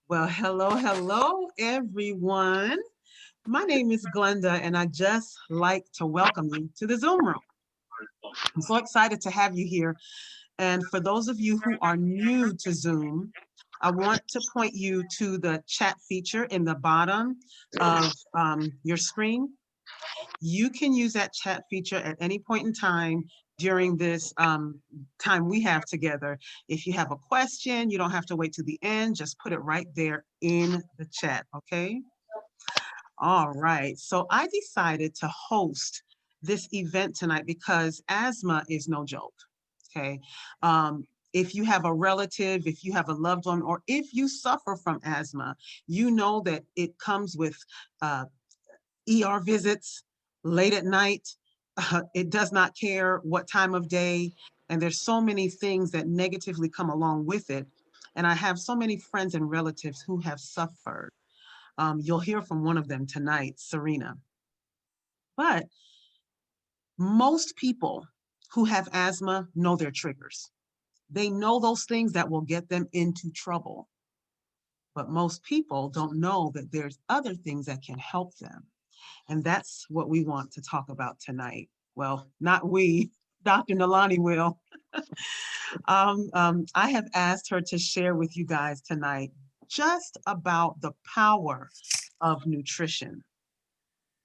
Well, hello, everyone. My name is Glenda, and I just like to welcome you to the Zoom room. I'm so excited to have you here. And for those of you who are new to Zoom, I want to point you to the chat feature in the bottom of your screen. You can use that chat feature at any point in time during this time we have together. If you have a question, you don't have to wait to the end, just put it right there in the chat, okay? All right, so I decided to host this event tonight because asthma is no joke, okay? If you have a relative, if you have a loved one, or if you suffer from asthma, you know that it comes with ER visits late at night. It does not care what time of day. And there's so many things that negatively come along with it. And I have so many friends and relatives who have suffered. You'll hear from one of them tonight, Serena. But most people who have asthma know their triggers. They know those things that will get them into trouble. But most people don't know that there's other things that can help them. And that's what we want to talk about tonight. Well, not we, Dr. Nalani will. I have asked her to share with you guys tonight just about the power of nutrition.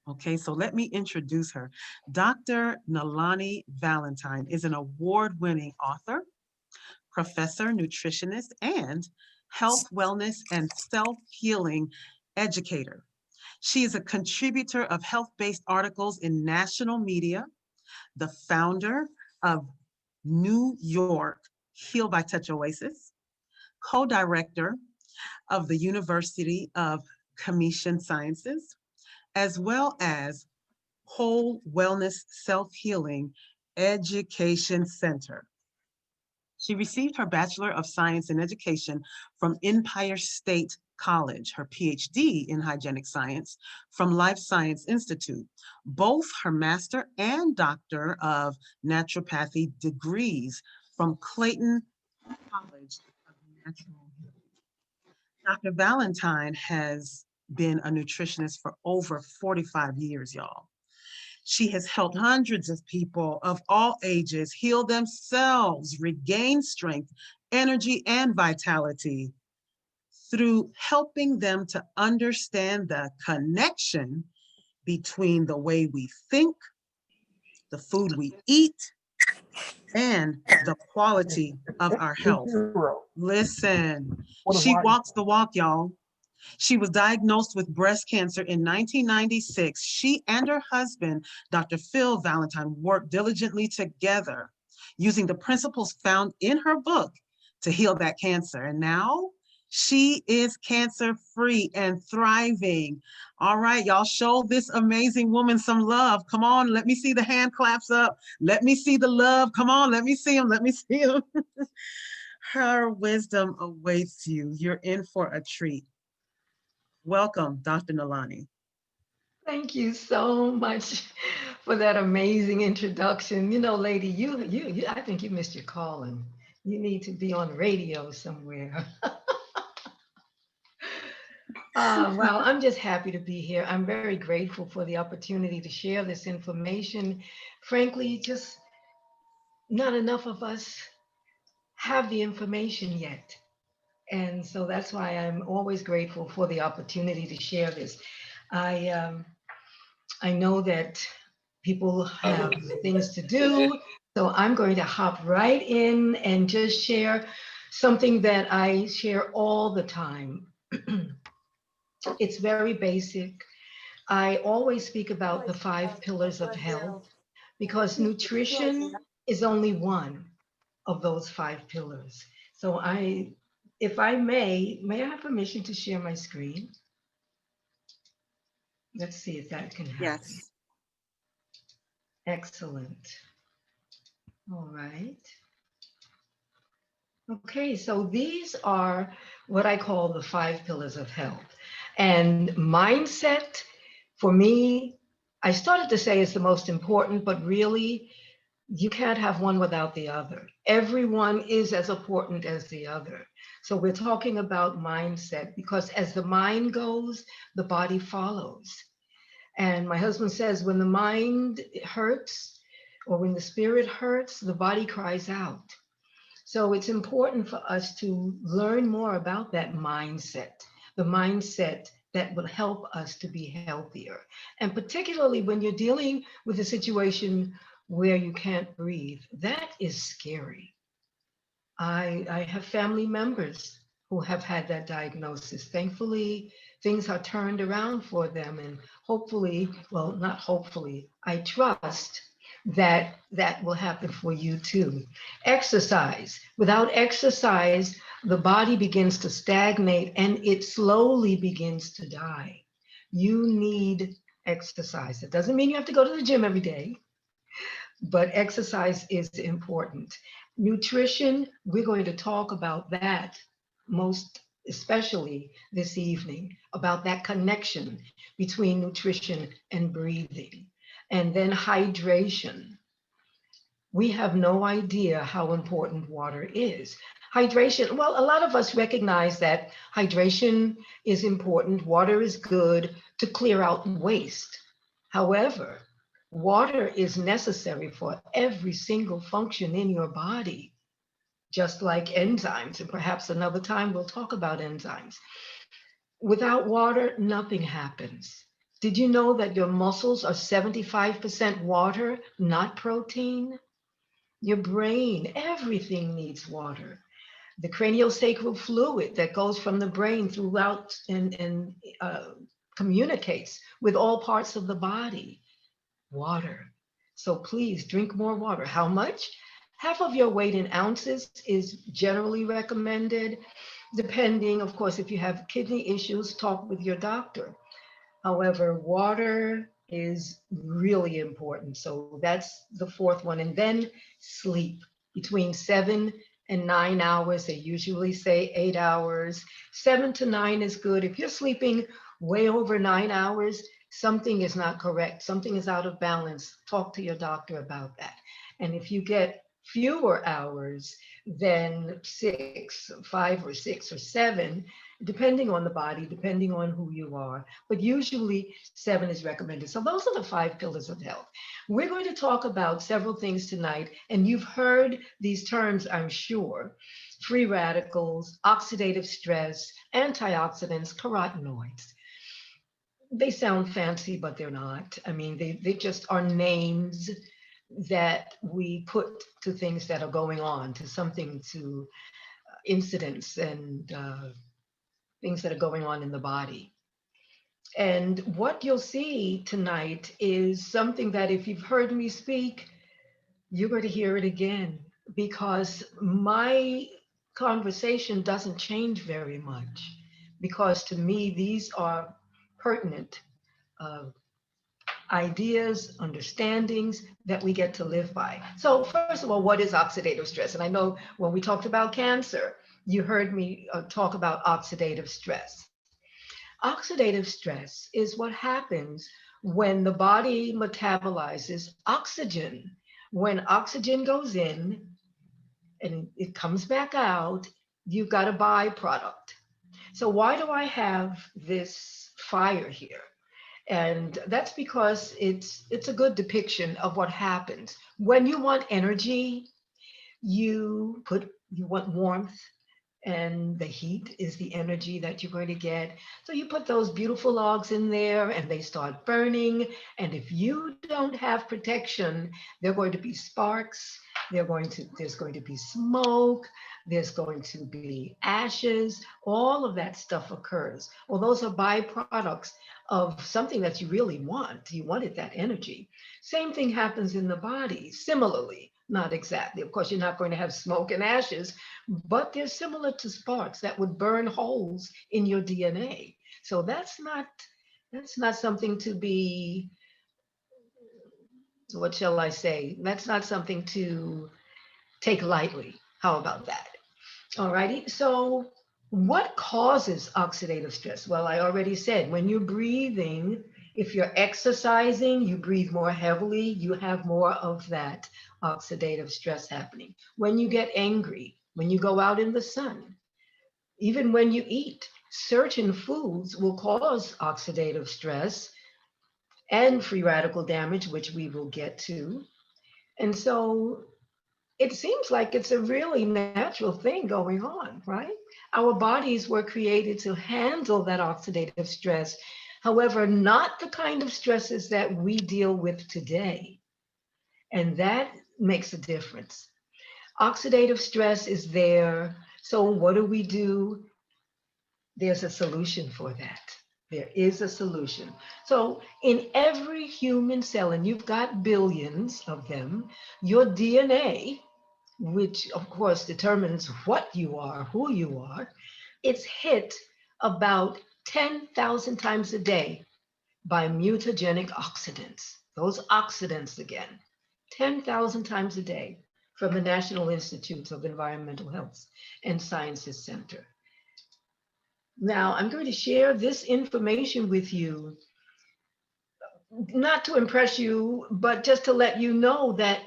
Okay, so let me introduce her. Dr. Nalani Valentine is an award-winning author, professor, nutritionist, and health, wellness, and self-healing educator. She is a contributor of health-based articles in national media, the founder of New York Heal by Touch Oasis, co-director of the University of Commission Sciences, as well as Whole Wellness Self-Healing Education Center. She received her Bachelor of Science in Education from Empire State College, her PhD in Hygienic Science from Life Science Institute, both her Master and Doctor of Naturopathy degrees from Clayton College of Natural Health. Dr. Valentine has been a nutritionist for over 45 years, y'all. She has helped hundreds of people of all ages heal themselves, regain strength, energy, and vitality through helping them to understand the connection between the way we think, the food we eat, and the quality of our health. Listen, she walks the walk, y'all. She was diagnosed with breast cancer in 1996. She and her husband, Dr. Phil Valentine, worked diligently together using the principles found in her book to heal that cancer. And now she is cancer-free and thriving. All right, y'all, show this amazing woman some love. Come on, let me see the hand claps up. Let me see the love. Come on, let me see them. Let me see them. Her wisdom awaits you. You're in for a treat. Welcome, Dr. Nalani. Thank you so much for that amazing introduction. You know, lady, I think you missed your calling. You need to be on radio somewhere. Well, I'm just happy to be here. I'm very grateful for the opportunity to share this information. Frankly, just not enough of us have the information yet. And so that's why I'm always grateful for the opportunity to share this. I I know that people have things to do, so I'm going to hop right in and just share something that I share all the time. It's very basic. I always speak about the 5 pillars of health because nutrition is only one of those 5 pillars. So if I may I have permission to share my screen? Let's see if that can happen. Yes. Excellent. All right. Okay, so these are what I call the 5 pillars of health. And mindset, for me, I started to say is the most important, but really, You can't have one without the other. Everyone is as important as the other. So we're talking about mindset because as the mind goes, the body follows. And my husband says when the mind hurts or when the spirit hurts, the body cries out. So it's important for us to learn more about that mindset, the mindset that will help us to be healthier. And particularly when you're dealing with a situation where you can't breathe, that is scary. I have family members who have had that diagnosis. Thankfully, things are turned around for them. And hopefully, well, not hopefully, I trust that that will happen for you too. Exercise. Without exercise, the body begins to stagnate and it slowly begins to die. You need exercise. It doesn't mean you have to go to the gym every day, but exercise is important. Nutrition, we're going to talk about that most especially this evening, about that connection between nutrition and breathing. And then hydration. We have no idea how important water is. Hydration, well, a lot of us recognize that hydration is important. Water is good to clear out waste. However, water is necessary for every single function in your body, just like enzymes. And perhaps another time we'll talk about enzymes. Without water, nothing happens. Did you know that your muscles are 75% water, not protein? Your brain, everything needs water. The craniosacral fluid that goes from the brain throughout and communicates with all parts of the body. Water. So please drink more water. How much? Half of your weight in ounces is generally recommended. Depending, of course, if you have kidney issues, talk with your doctor. However, water is really important. So that's the fourth one. And then sleep between 7 and 9 hours. They usually say 8 hours. 7 to 9 is good. If you're sleeping way over 9 hours, something is not correct. Something is out of balance. Talk to your doctor about that. And if you get fewer hours than 5 or 6 or 7, depending on the body, depending on who you are, but usually 7 is recommended. So those are the 5 pillars of health. We're going to talk about several things tonight, and you've heard these terms, I'm sure: free radicals, oxidative stress, antioxidants, carotenoids. They sound fancy, but they're not. I mean, they just are names that we put to things that are going on, to something, to incidents and things that are going on in the body. And what you'll see tonight is something that if you've heard me speak, you're going to hear it again, because my conversation doesn't change very much, because to me, these are pertinent uh, ideas, understandings that we get to live by. So first of all, what is oxidative stress? And I know when we talked about cancer, you heard me talk about oxidative stress. Oxidative stress is what happens when the body metabolizes oxygen. When oxygen goes in and it comes back out, you've got a byproduct. So why do I have this fire here? And that's because it's a good depiction of what happens. When you want energy, you want warmth, and the heat is the energy that you're going to get. So you put those beautiful logs in there and they start burning. And if you don't have protection, there are going to be sparks, there's going to be smoke, there's going to be ashes, all of that stuff occurs. Well, those are byproducts of something that you really want. You wanted that energy. Same thing happens in the body, similarly. Not exactly. Of course, you're not going to have smoke and ashes, but they're similar to sparks that would burn holes in your DNA. So that's not something to be, what shall I say? That's not something to take lightly. How about that? All righty. So what causes oxidative stress? Well, I already said when you're breathing, If you're exercising, you breathe more heavily, you have more of that oxidative stress happening. When you get angry, when you go out in the sun, even when you eat, certain foods will cause oxidative stress and free radical damage, which we will get to. And so it seems like it's a really natural thing going on, right? Our bodies were created to handle that oxidative stress. However, not the kind of stresses that we deal with today. And that makes a difference. Oxidative stress is there. So, what do we do? There's a solution for that. There is a solution. So, in every human cell, and you've got billions of them, your DNA, which of course determines what you are, who you are, it's hit about 10,000 times a day by mutagenic oxidants. Those oxidants again, 10,000 times a day from the National Institutes of Environmental Health and Sciences Center. Now, I'm going to share this information with you, not to impress you, but just to let you know that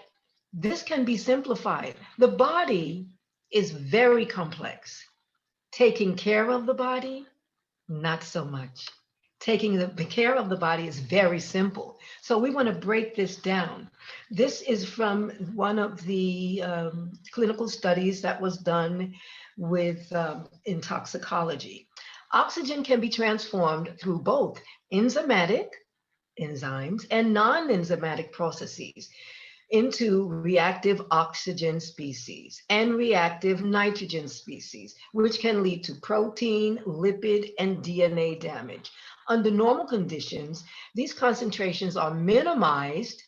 this can be simplified. The body is very complex. Taking care of the body, not so much. Taking the care of the body is very simple. So we want to break this down. This is from one of the clinical studies that was done with in toxicology. Oxygen can be transformed through both enzymatic enzymes and non-enzymatic processes into reactive oxygen species and reactive nitrogen species, which can lead to protein, lipid, and DNA damage. Under normal conditions, these concentrations are minimized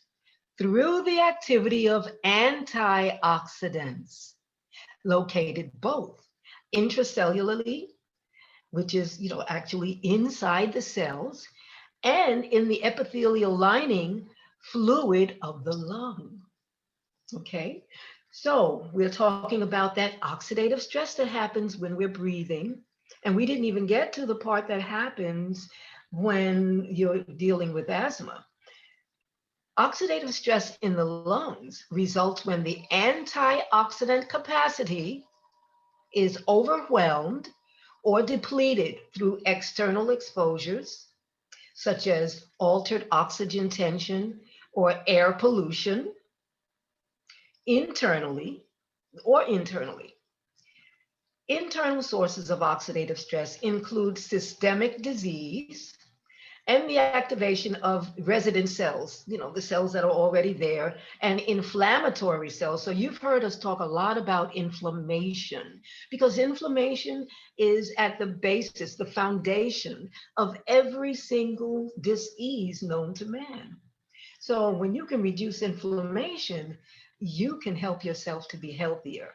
through the activity of antioxidants located both intracellularly, which is actually inside the cells, and in the epithelial lining fluid of the lung. Okay, so we're talking about that oxidative stress that happens when we're breathing. And we didn't even get to the part that happens when you're dealing with asthma. Oxidative stress in the lungs results when the antioxidant capacity is overwhelmed or depleted through external exposures, such as altered oxygen tension or air pollution, internally. Internal sources of oxidative stress include systemic disease and the activation of resident cells, the cells that are already there, and inflammatory cells. So you've heard us talk a lot about inflammation, because inflammation is at the basis, the foundation of every single disease known to man. So when you can reduce inflammation, you can help yourself to be healthier.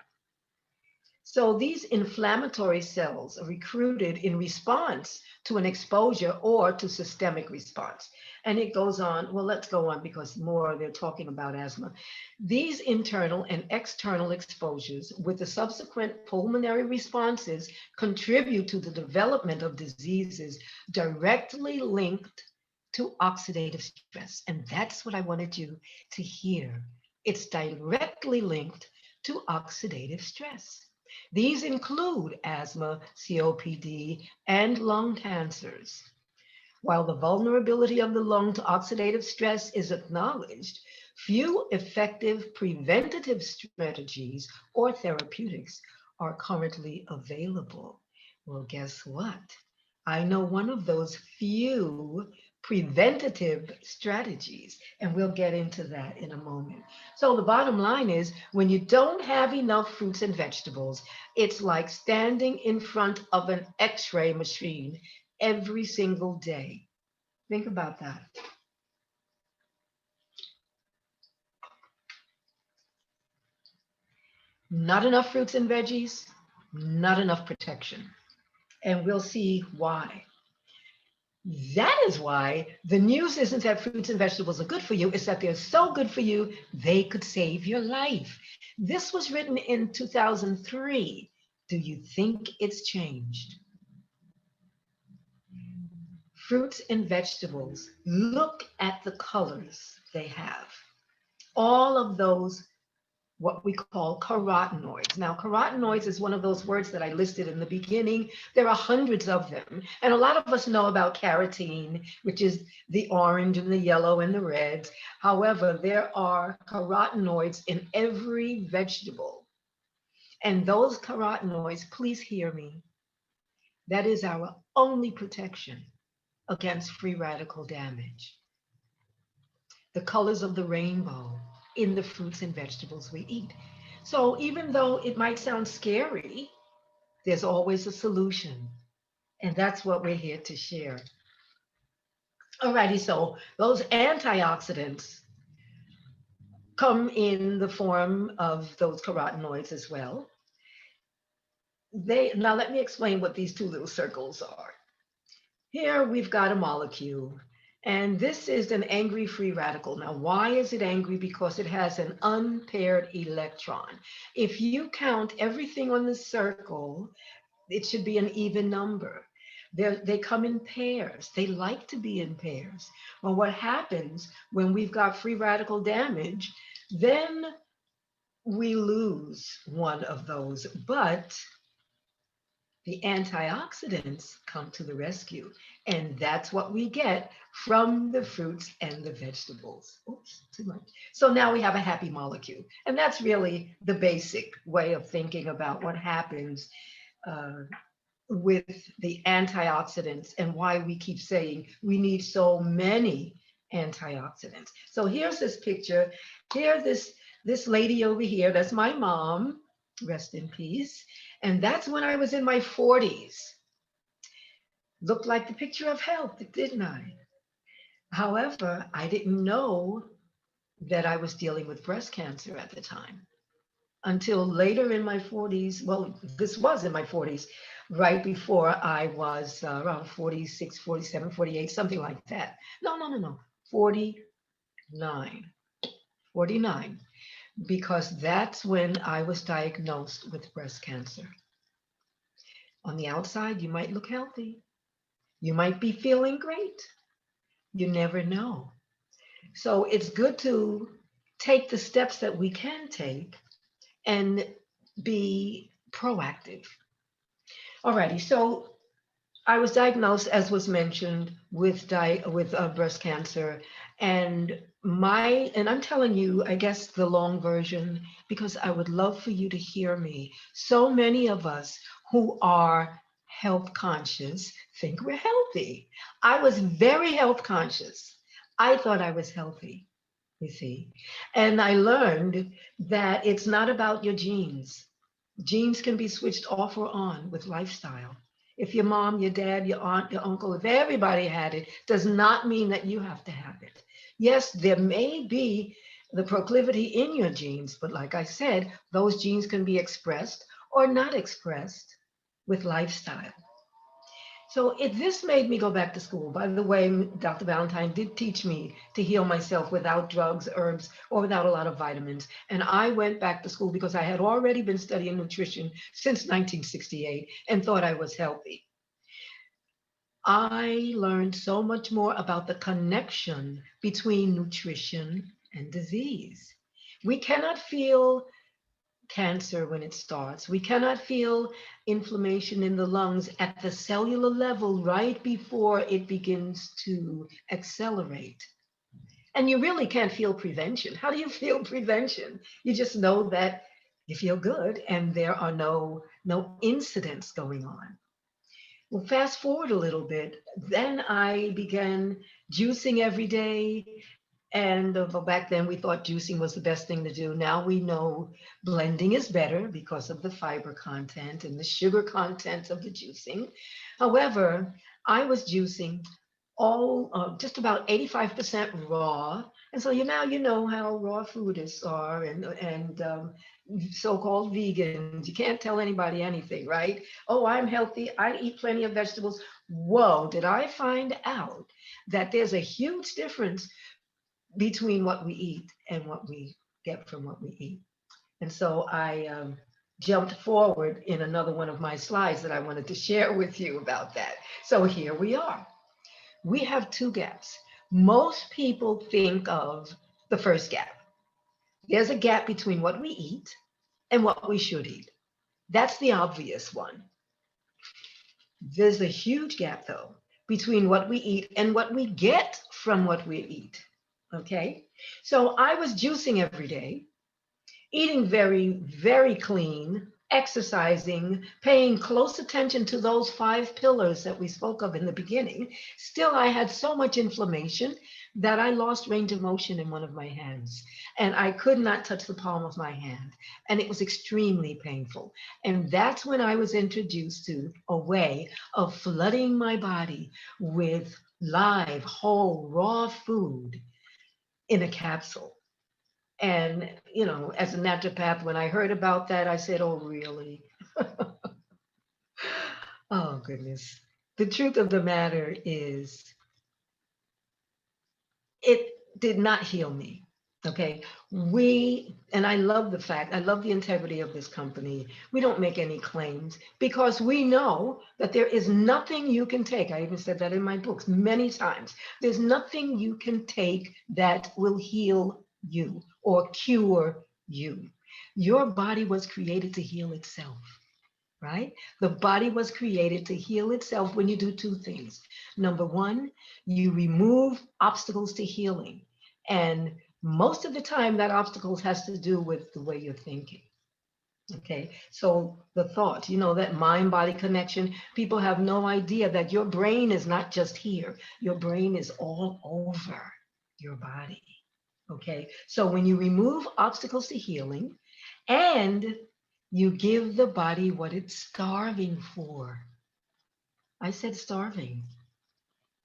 So these inflammatory cells are recruited in response to an exposure or to systemic response. And it goes on, well, let's go on because more they're talking about asthma. These internal and external exposures with the subsequent pulmonary responses contribute to the development of diseases directly linked to oxidative stress. And that's what I wanted you to hear. It's directly linked to oxidative stress. These include asthma, COPD, and lung cancers. While the vulnerability of the lung to oxidative stress is acknowledged, few effective preventative strategies or therapeutics are currently available. Well, guess what? I know one of those few preventative strategies, and we'll get into that in a moment. So the bottom line is, when you don't have enough fruits and vegetables, it's like standing in front of an X-ray machine every single day. Think about that. Not enough fruits and veggies, not enough protection. And we'll see why. That is why the news isn't that fruits and vegetables are good for you, it's that they're so good for you, they could save your life. This was written in 2003. Do you think it's changed? fruits and vegetables, look at the colors they have. All of those, what we call carotenoids. Now, carotenoids is one of those words that I listed in the beginning. There are hundreds of them. And a lot of us know about carotene, which is the orange and the yellow and the reds. However, there are carotenoids in every vegetable. And those carotenoids, please hear me, that is our only protection against free radical damage. The colors of the rainbow in the fruits and vegetables we eat. So even though it might sound scary, there's always a solution. And that's what we're here to share. Alrighty, so those antioxidants come in the form of those carotenoids as well. Now let me explain what these two little circles are. Here we've got a molecule, and this is an angry free radical. Now, why is it angry? Because it has an unpaired electron. If you count everything on the circle, it should be an even number. They come in pairs. They like to be in pairs. Well, what happens when we've got free radical damage, then we lose one of those, but the antioxidants come to the rescue. And that's what we get from the fruits and the vegetables. Oops, too much. So now we have a happy molecule. And that's really the basic way of thinking about what happens with the antioxidants and why we keep saying we need so many antioxidants. So here's this picture. Here, this lady over here, that's my mom, rest in peace. And that's when I was in my 40s. Looked like the picture of health, didn't I? However, I didn't know that I was dealing with breast cancer at the time until later in my 40s. Well, this was in my 40s, right before I was around 46, 47, 48, something like that. No, 49. 49. Because that's when I was diagnosed with breast cancer. On the outside, you might look healthy. You might be feeling great. You never know. So it's good to take the steps that we can take and be proactive. Alrighty, so I was diagnosed, as was mentioned, with breast cancer, and I'm telling you, I guess the long version, because I would love for you to hear me. So many of us who are health conscious think we're healthy. I was very health conscious. I thought I was healthy, you see, and I learned that it's not about your genes. Genes can be switched off or on with lifestyle. If your mom, your dad, your aunt, your uncle, if everybody had it, does not mean that you have to have it. Yes, there may be the proclivity in your genes, but like I said, those genes can be expressed or not expressed with lifestyle. So this made me go back to school. By the way, Dr. Valentine did teach me to heal myself without drugs, herbs, or without a lot of vitamins. And I went back to school because I had already been studying nutrition since 1968 and thought I was healthy. I learned so much more about the connection between nutrition and disease. We cannot feel cancer when it starts. We cannot feel inflammation in the lungs at the cellular level right before it begins to accelerate. And you really can't feel prevention. How do you feel prevention? You just know that you feel good and there are no incidents going on. Well, fast forward a little bit, then I began juicing every day. And back then we thought juicing was the best thing to do. Now we know blending is better because of the fiber content and the sugar content of the juicing. However, I was juicing all just about 85% raw. And so now you know how raw foodists are and so-called vegans. You can't tell anybody anything, right? Oh, I'm healthy. I eat plenty of vegetables. Whoa, did I find out that there's a huge difference between what we eat and what we get from what we eat. And so I jumped forward in another one of my slides that I wanted to share with you about that. So here we are. We have two gaps. Most people think of the first gap. There's a gap between what we eat and what we should eat. That's the obvious one. There's a huge gap, though, between what we eat and what we get from what we eat. Okay? So I was juicing every day, eating very, very clean, exercising, paying close attention to those five pillars that we spoke of in the beginning. Still, I had so much inflammation that I lost range of motion in one of my hands. And I could not touch the palm of my hand. And it was extremely painful. And that's when I was introduced to a way of flooding my body with live, whole, raw food in a capsule. And, as a naturopath, when I heard about that, I said, oh, really? Oh, goodness. The truth of the matter is, it did not heal me. Okay. And I love the fact, I love the integrity of this company. We don't make any claims because we know that there is nothing you can take. I even said that in my books many times. There's nothing you can take that will heal you or cure you. Your body was created to heal itself, right? The body was created to heal itself when you do two things. Number one, you remove obstacles to healing. And most of the time, that obstacles has to do with the way you're thinking. Okay, so the thought, that mind body connection, people have no idea that your brain is not just here, your brain is all over your body. Okay, so when you remove obstacles to healing and you give the body what it's starving for. I said starving.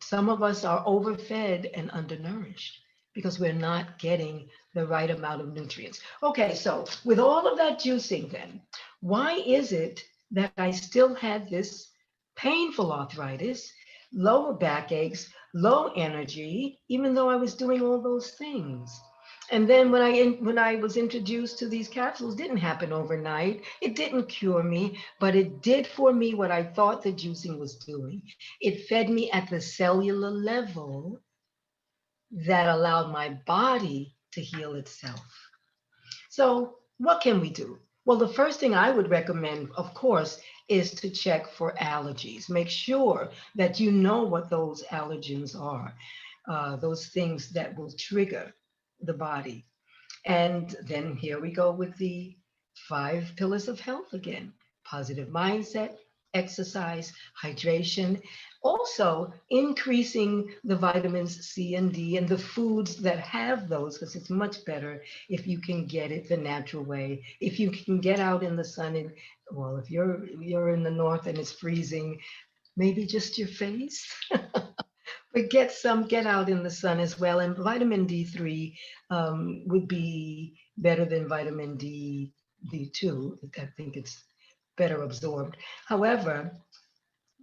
Some of us are overfed and undernourished because we're not getting the right amount of nutrients. Okay, so with all of that juicing then, why is it that I still had this painful arthritis, lower back aches, low energy, even though I was doing all those things? And then when I was introduced to these capsules, didn't happen overnight. It didn't cure me, but it did for me what I thought the juicing was doing. It fed me at the cellular level that allowed my body to heal itself. So what can we do? Well, the first thing I would recommend, of course, is to check for allergies. Make sure that you know what those allergens are, those things that will trigger the body. And then here we go with the five pillars of health again: positive mindset, exercise, hydration, also increasing the vitamins C and D and the foods that have those, because it's much better if you can get it the natural way. If you can get out in the sun, and well, if you're in the north and it's freezing, maybe just your face. But get out in the sun as well. And vitamin D3 would be better than vitamin D2. I think it's better absorbed. However,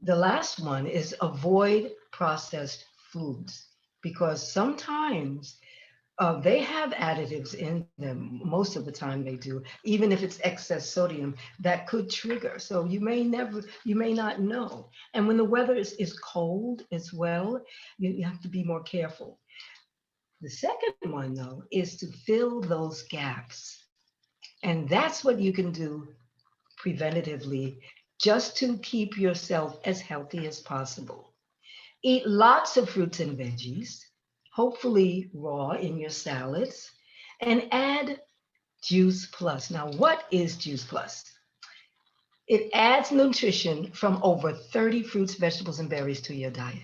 the last one is avoid processed foods, because sometimes they have additives in them. Most of the time they do, even if it's excess sodium that could trigger. So you may not know. And when the weather is cold as well, you have to be more careful. The second one, though, is to fill those gaps. And that's what you can do preventatively, just to keep yourself as healthy as possible. Eat lots of fruits and veggies, hopefully raw in your salads, and add Juice Plus. Now, what is Juice Plus? It adds nutrition from over 30 fruits, vegetables, and berries to your diet.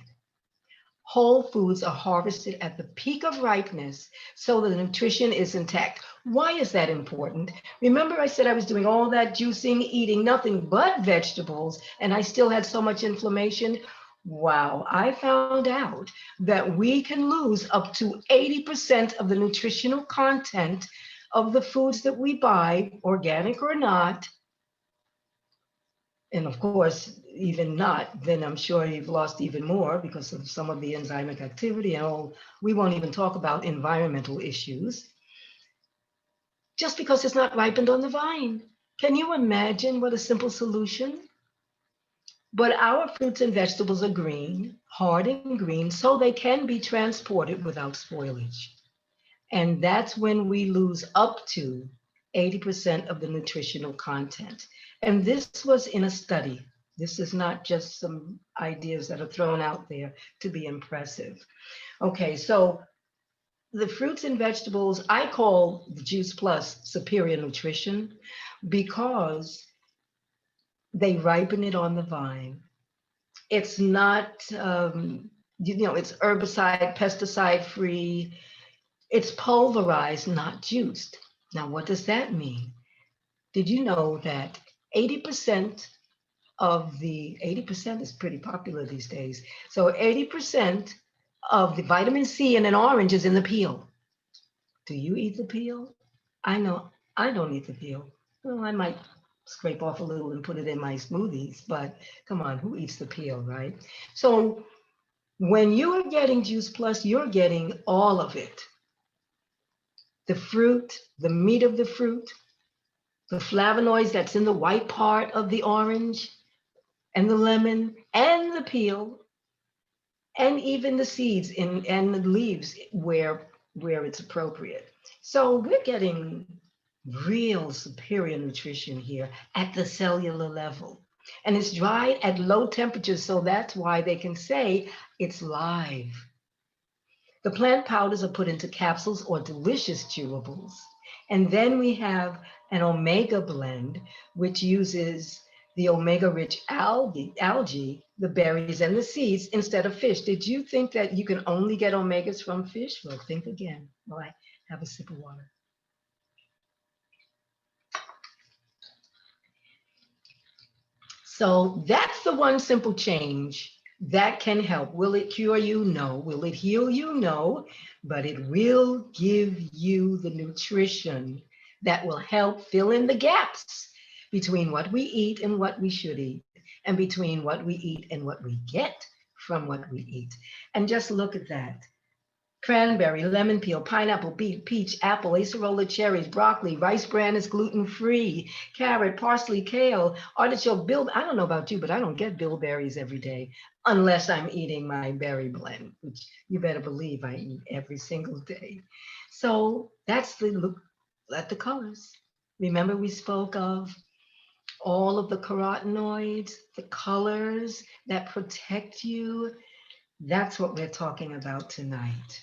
Whole foods are harvested at the peak of ripeness so the nutrition is intact. Why is that important? Remember, I said I was doing all that juicing, eating nothing but vegetables, and I still had so much inflammation? Wow, I found out that we can lose up to 80% of the nutritional content of the foods that we buy, organic or not. And of course, even not, then I'm sure you've lost even more because of some of the enzymic activity and all. We won't even talk about environmental issues just because it's not ripened on the vine. Can you imagine what a simple solution? But our fruits and vegetables are green, hard and green, so they can be transported without spoilage. And that's when we lose up to 80% of the nutritional content. And this was in a study. This is not just some ideas that are thrown out there to be impressive. Okay, so the fruits and vegetables, I call the Juice Plus superior nutrition because they ripen it on the vine. It's not, it's herbicide, pesticide free. It's pulverized, not juiced. Now, what does that mean? Did you know that 80% of the 80% is pretty popular these days. So 80% of the vitamin C in an orange is in the peel. Do you eat the peel? I know I don't eat the peel. Well, I might scrape off a little and put it in my smoothies, but come on, who eats the peel, right? So when you're getting Juice Plus, you're getting all of it. The fruit, the meat of the fruit, the flavonoids that's in the white part of the orange and the lemon and the peel, and even the seeds in, and the leaves where it's appropriate. So we're getting real superior nutrition here at the cellular level. And it's dried at low temperatures, so that's why they can say it's live. The plant powders are put into capsules or delicious chewables. And then we have an omega blend, which uses the omega rich algae, the berries, and the seeds instead of fish. Did you think that you can only get omegas from fish? Well, think again while I have a sip of water. So that's the one simple change that can help. Will it cure you? No. Will it heal you? No. But it will give you the nutrition that will help fill in the gaps between what we eat and what we should eat, and between what we eat and what we get from what we eat. And just look at that. Cranberry, lemon peel, pineapple, beet, peach, apple, acerola cherries, broccoli, rice bran is gluten-free, carrot, parsley, kale, artichoke, I don't know about you, but I don't get bilberries every day unless I'm eating my berry blend, which you better believe I eat every single day. So that's the look at the colors. Remember we spoke of all of the carotenoids, the colors that protect you. That's what we're talking about tonight.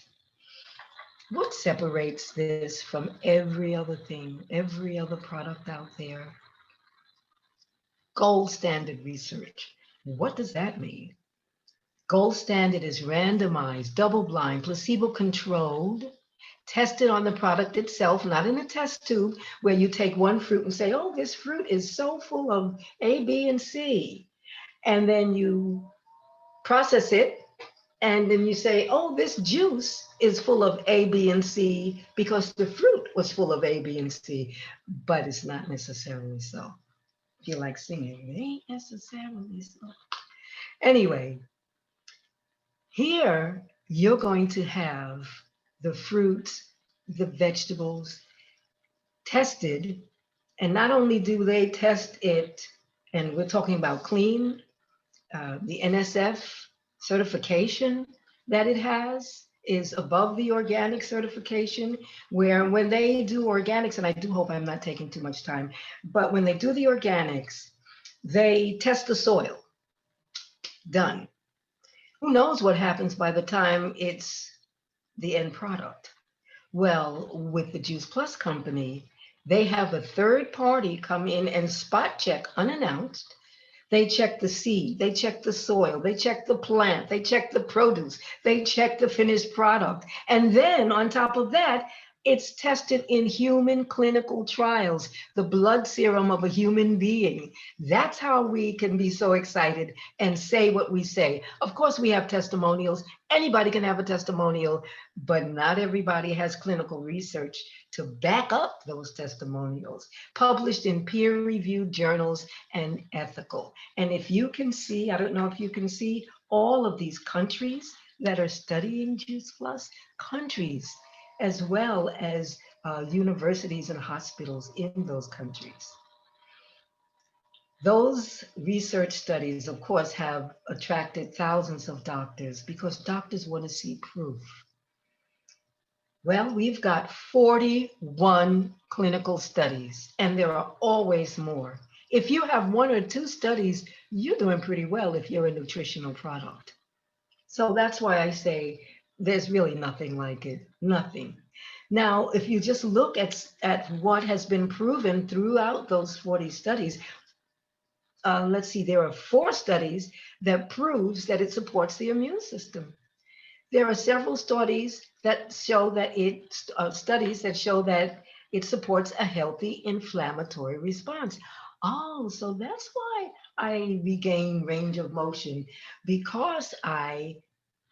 What separates this from every other thing, every other product out there? Gold standard research. What does that mean? Gold standard is randomized, double blind, placebo controlled, tested on the product itself, not in a test tube where you take one fruit and say, oh, this fruit is so full of A, B, and C. And then you process it. And then you say, oh, this juice is full of A, B, and C because the fruit was full of A, B, and C. But it's not necessarily so. If you like singing, it ain't necessarily so. Anyway, here you're going to have the fruits, the vegetables tested. And not only do they test it, and we're talking about clean, the NSF certification that it has is above the organic certification, where when they do organics, and I do hope I'm not taking too much time, but when they do the organics, they test the soil. Done. Who knows what happens by the time it's the end product? Well, with the Juice Plus company, they have a third party come in and spot check unannounced. They check the seed, they check the soil, they check the plant, they check the produce, they check the finished product. And then on top of that, it's tested in human clinical trials, the blood serum of a human being. That's how we can be so excited and say what we say. Of course, we have testimonials. Anybody can have a testimonial, but not everybody has clinical research to back up those testimonials, published in peer-reviewed journals and ethical. And if you can see, I don't know if you can see all of these countries that are studying Juice Plus, countries, as well as universities and hospitals in those countries. Those research studies, of course, have attracted thousands of doctors because doctors want to see proof. Well, we've got 41 clinical studies, and there are always more. If you have one or two studies, you're doing pretty well if you're a nutritional product. So that's why I say there's really nothing like it, nothing. Now, if you just look at what has been proven throughout those 40 studies, let's see, there are 4 studies that proves that it supports the immune system. There are several studies that show that it supports a healthy inflammatory response. Oh, so that's why I regain range of motion because I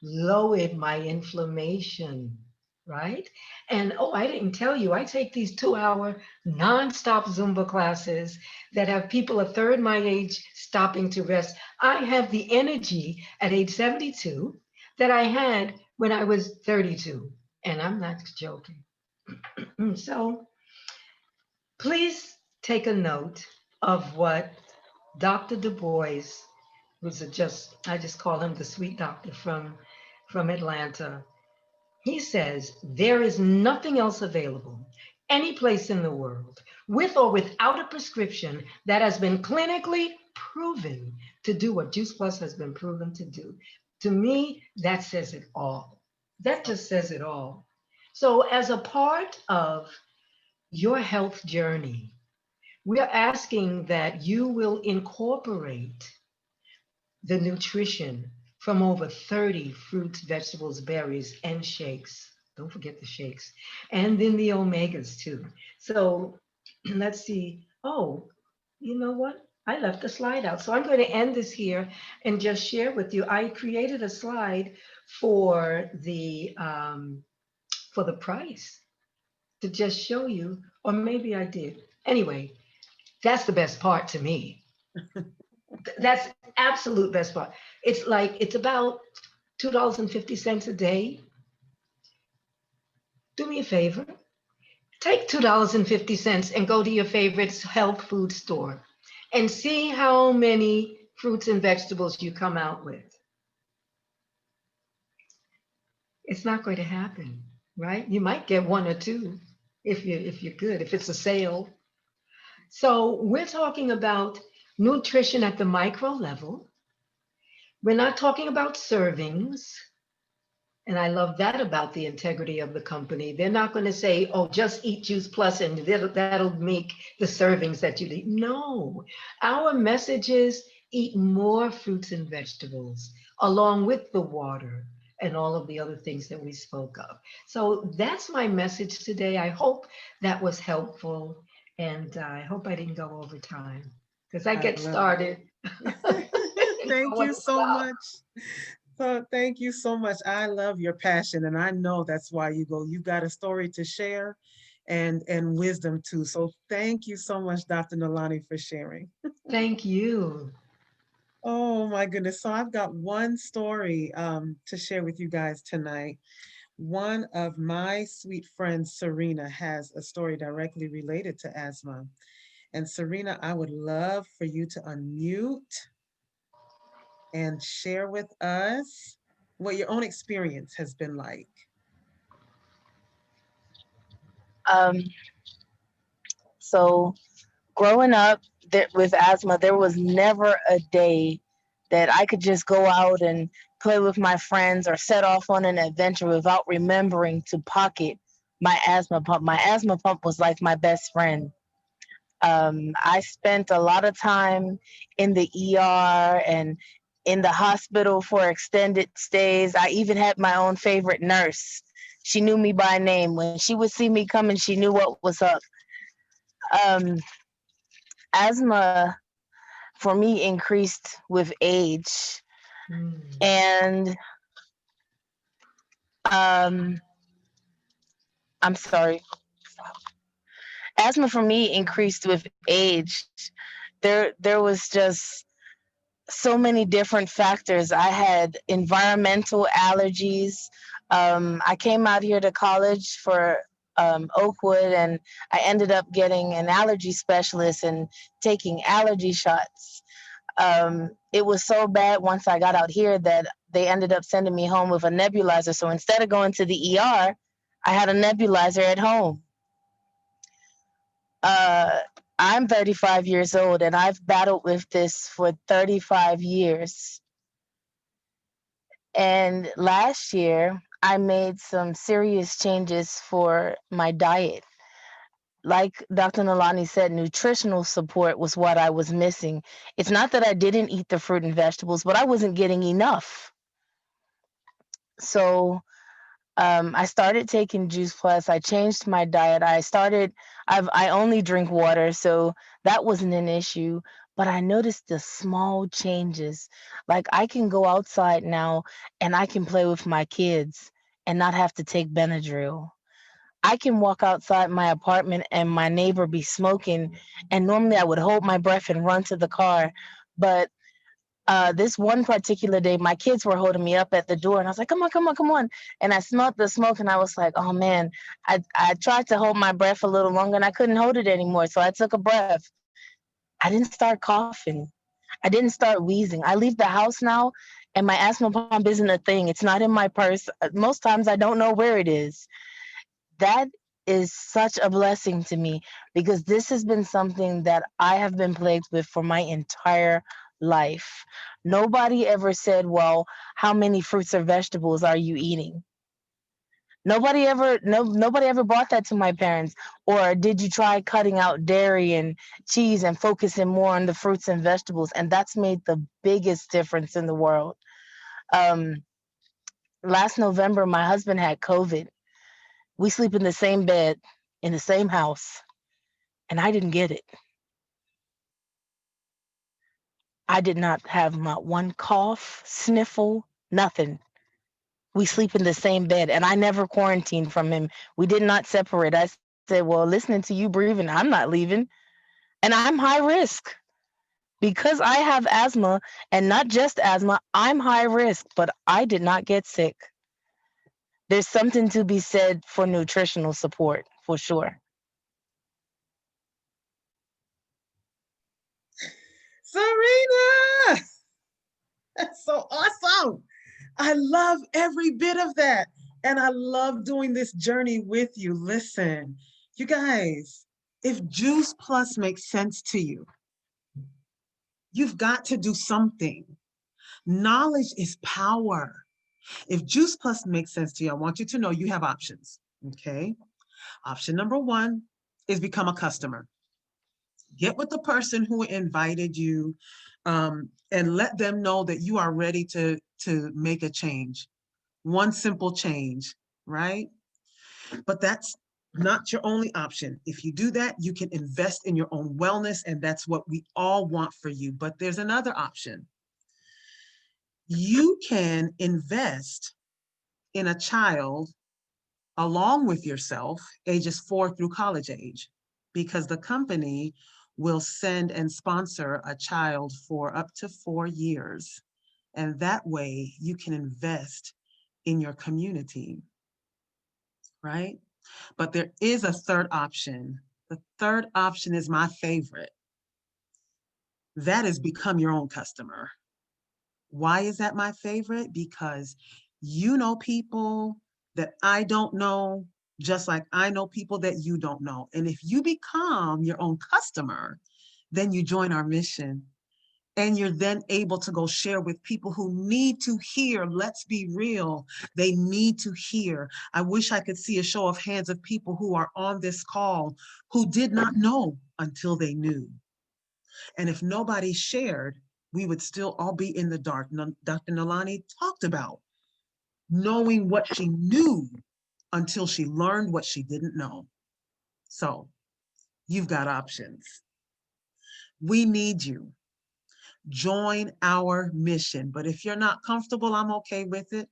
lowered my inflammation, right? And oh, I didn't tell you, I take these 2-hour nonstop Zumba classes that have people a third my age stopping to rest. I have the energy at age 72 that I had when I was 32. And I'm not joking. So please take a note of what Dr. Du Bois, I just call him the sweet doctor from Atlanta. He says there is nothing else available any place in the world with or without a prescription that has been clinically proven to do what Juice Plus has been proven to do. To me, that says it all. That just says it all. So, as a part of your health journey, we are asking that you will incorporate the nutrition from over 30 fruits, vegetables, berries, and shakes. Don't forget the shakes. And then the omegas too. So let's see. Oh, you know what? I left the slide out. So I'm going to end this here and just share with you. I created a slide for the price to just show you, or maybe I did. Anyway, that's the best part to me. That's absolute best part. It's about $2.50 a day. Do me a favor. Take $2.50 and go to your favorite health food store and see how many fruits and vegetables you come out with. It's not going to happen, right? You might get one or two if you're good, if it's a sale. So we're talking about nutrition at the micro level. We're not talking about servings. And I love that about the integrity of the company. They're not going to say, oh, just eat Juice Plus and that'll make the servings that you eat. No, our message is eat more fruits and vegetables along with the water and all of the other things that we spoke of. So that's my message today. I hope that was helpful. And I hope I didn't go over time because I I get love it. started. And I Thank want you to so stop. much. So thank you so much. I love your passion, and I know that's why you go. You got a story to share and wisdom too. So thank you so much, Dr. Nalani, for sharing. Thank you. Oh my goodness. So I've got one story to share with you guys tonight. One of my sweet friends, Serena, has a story directly related to asthma. And Serena, I would love for you to unmute and share with us what your own experience has been like. Um, so growing up with asthma, there was never a day that I could just go out and play with my friends or set off on an adventure without remembering to pocket my asthma pump. My asthma pump was like my best friend. I spent a lot of time in the ER and in the hospital for extended stays. I even had my own favorite nurse. She knew me by name. When she would see me coming, she knew what was up. Um, Asthma for me increased with age, Mm. and um, I'm sorry. Asthma for me increased with age. There was just so many different factors. I had environmental allergies. I came out here to college for Oakwood, and I ended up getting an allergy specialist and taking allergy shots. It was so bad once I got out here that they ended up sending me home with a nebulizer. So instead of going to the ER, I had a nebulizer at home. Uh, I'm 35 years old and I've battled with this for 35 years. And last year, I made some serious changes for my diet. Like Dr. Nalani said, nutritional support was what I was missing. It's not that I didn't eat the fruit and vegetables, but I wasn't getting enough. So I started taking Juice Plus. I changed my diet. I only drink water, so that wasn't an issue. But I noticed the small changes. Like I can go outside now and I can play with my kids and not have to take Benadryl. I can walk outside my apartment and my neighbor be smoking, and normally I would hold my breath and run to the car. But this one particular day, my kids were holding me up at the door, and I was like, "Come on, come on, come on!" And I smelled the smoke, and I was like, "Oh man!" I tried to hold my breath a little longer, and I couldn't hold it anymore. So I took a breath. I didn't start coughing. I didn't start wheezing. I leave the house now, and my asthma pump isn't a thing. It's not in my purse. Most times, I don't know where it is. That is such a blessing to me because this has been something that I have been plagued with for my entire life. Nobody ever said, "Well, how many fruits or vegetables are you eating?" Nobody ever brought that to my parents. Or did you try cutting out dairy and cheese and focusing more on the fruits and vegetables? And that's made the biggest difference in the world. Um, Last November, my husband had COVID. We sleep in the same bed, in the same house, and I didn't get it. I did not have not one cough, sniffle, nothing. We sleep in the same bed, and I never quarantined from him. We did not separate. I said, "Well, listening to you breathing, I'm not leaving." And I'm high risk because I have asthma, and not just asthma, I'm high risk, but I did not get sick. There's something to be said for nutritional support, for sure. Serena, that's so awesome. I love every bit of that. And I love doing this journey with you. Listen, you guys, if Juice Plus makes sense to you, you've got to do something. Knowledge is power. If Juice Plus makes sense to you, I want you to know you have options. Okay. Option number one is become a customer. Get with the person who invited you, and let them know that you are ready to make a change. One simple change, right? But that's not your only option. If you do that, you can invest in your own wellness, and that's what we all want for you. But there's another option. You can invest in a child along with yourself, ages 4 through college age, because the company will send and sponsor a child for up to 4 years. And that way you can invest in your community, right? But there is a third option. The third option is my favorite. That is become your own customer. Why is that my favorite? Because you know people that I don't know, just like I know people that you don't know. And if you become your own customer, then you join our mission. And you're then able to go share with people who need to hear. Let's be real. They need to hear. I wish I could see a show of hands of people who are on this call who did not know until they knew. And if nobody shared, we would still all be in the dark. Dr. Nalani talked about knowing what she knew until she learned what she didn't know. So you've got options. We need you. Join our mission. But if you're not comfortable, I'm okay with it.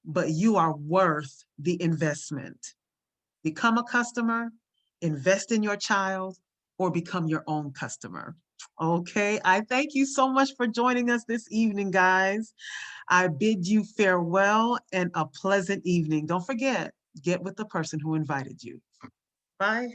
But you are worth the investment. Become a customer, invest in your child, or become your own customer. Okay, I thank you so much for joining us this evening, guys. I bid you farewell and a pleasant evening. Don't forget, get with the person who invited you. Bye.